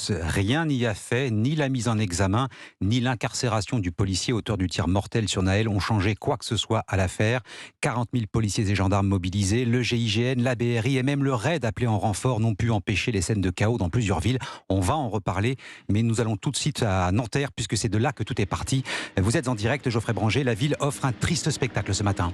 violence. Rien n'y a fait, ni la mise en examen, ni l'incarcération du policier auteur du tir mortel sur Naël ont changé quoi que ce soit à l'affaire. 40 000 policiers et gendarmes mobilisés, le GIGN, la BRI et même le RAID appelé en renfort n'ont pu empêcher les scènes de chaos dans plusieurs villes. On va en reparler, mais nous allons tout de suite à Nanterre puisque c'est de là que tout est parti. Vous êtes en direct, Geoffrey Branger. La ville offre un triste spectacle ce matin.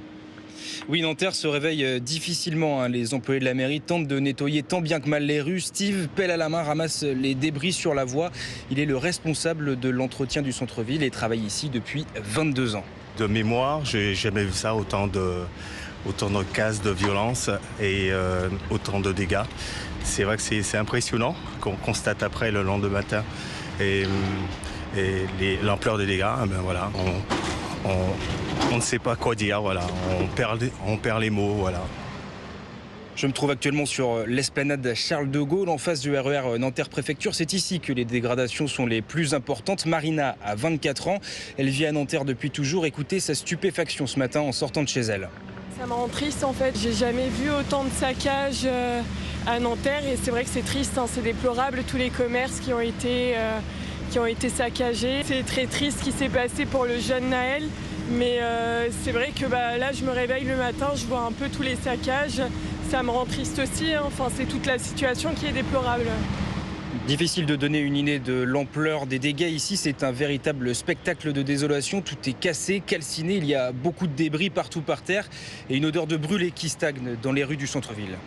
Oui, Nanterre se réveille difficilement. Les employés de la mairie tentent de nettoyer tant bien que mal les rues. Steve, pelle à la main, ramasse les débris sur la voie. Il est le responsable de l'entretien du centre-ville et travaille ici depuis 22 ans. De mémoire, j'ai jamais vu ça, autant de cases de violence et autant de dégâts. C'est vrai que c'est impressionnant qu'on constate après le lendemain matin et l'ampleur des dégâts. Ben voilà, on ne sait pas quoi dire, voilà. On perd les mots, voilà. Je me trouve actuellement sur l'esplanade Charles de Gaulle, en face du RER Nanterre Préfecture. C'est ici que les dégradations sont les plus importantes. Marina a 24 ans. Elle vit à Nanterre depuis toujours. Écoutez sa stupéfaction ce matin en sortant de chez elle. Ça me rend triste en fait. J'ai jamais vu autant de saccages à Nanterre et c'est vrai que c'est triste, hein. C'est déplorable tous les commerces qui ont été saccagés. C'est très triste ce qui s'est passé pour le jeune Naël. Mais c'est vrai que là, je me réveille le matin, je vois un peu tous les saccages. Ça me rend triste aussi, hein. Enfin, c'est toute la situation qui est déplorable. Difficile de donner une idée de l'ampleur des dégâts ici. C'est un véritable spectacle de désolation. Tout est cassé, calciné. Il y a beaucoup de débris partout par terre et une odeur de brûlé qui stagne dans les rues du centre-ville.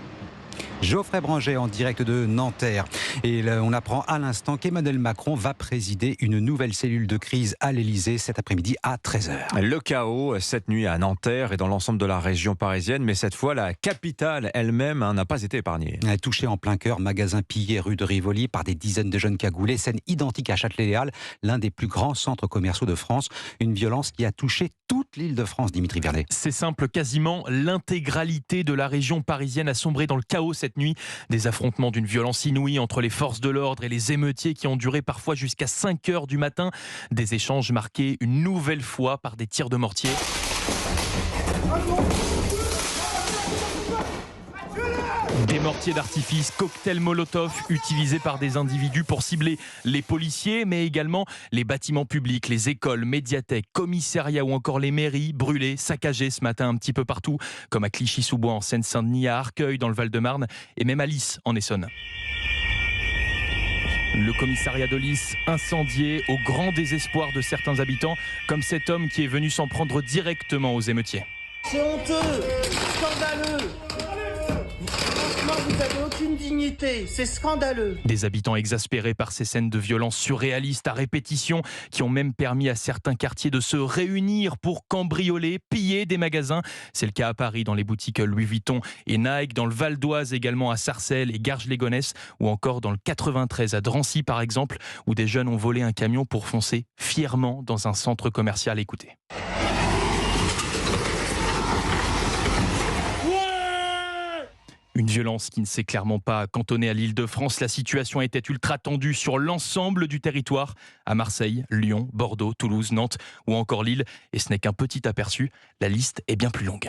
Geoffrey Branger en direct de Nanterre. Et là, on apprend à l'instant qu'Emmanuel Macron va présider une nouvelle cellule de crise à l'Elysée cet après-midi à 13h. Le chaos cette nuit à Nanterre et dans l'ensemble de la région parisienne, mais cette fois la capitale elle-même n'a pas été épargnée. Touché en plein cœur, magasin pillé rue de Rivoli par des dizaines de jeunes cagoulés, scène identique à Châtelet-Les-Halles, l'un des plus grands centres commerciaux de France. Une violence qui a touché toute l'île de France, Dimitri Vernet. C'est simple, quasiment l'intégralité de la région parisienne a sombré dans le chaos cette nuit. Des affrontements d'une violence inouïe entre les forces de l'ordre et les émeutiers qui ont duré parfois jusqu'à 5 heures du matin. Des échanges marqués une nouvelle fois par des tirs de mortier. Des mortiers d'artifice, cocktails Molotov utilisés par des individus pour cibler les policiers, mais également les bâtiments publics, les écoles, médiathèques, commissariats ou encore les mairies brûlées, saccagées ce matin un petit peu partout, comme à Clichy-sous-Bois en Seine-Saint-Denis, à Arcueil dans le Val-de-Marne et même à Lys en Essonne. Le commissariat de Lys incendié au grand désespoir de certains habitants, comme cet homme qui est venu s'en prendre directement aux émeutiers. C'est honteux, scandaleux. Vous n'avez aucune dignité, c'est scandaleux. Des habitants exaspérés par ces scènes de violence surréalistes à répétition qui ont même permis à certains quartiers de se réunir pour cambrioler, piller des magasins. C'est le cas à Paris dans les boutiques Louis Vuitton et Nike, dans le Val d'Oise également à Sarcelles et Garges-les-Gonesse ou encore dans le 93 à Drancy par exemple où des jeunes ont volé un camion pour foncer fièrement dans un centre commercial. Écoutez. Une violence qui ne s'est clairement pas cantonnée à l'Île-de-France. La situation était ultra tendue sur l'ensemble du territoire, à Marseille, Lyon, Bordeaux, Toulouse, Nantes ou encore Lille. Et ce n'est qu'un petit aperçu, la liste est bien plus longue.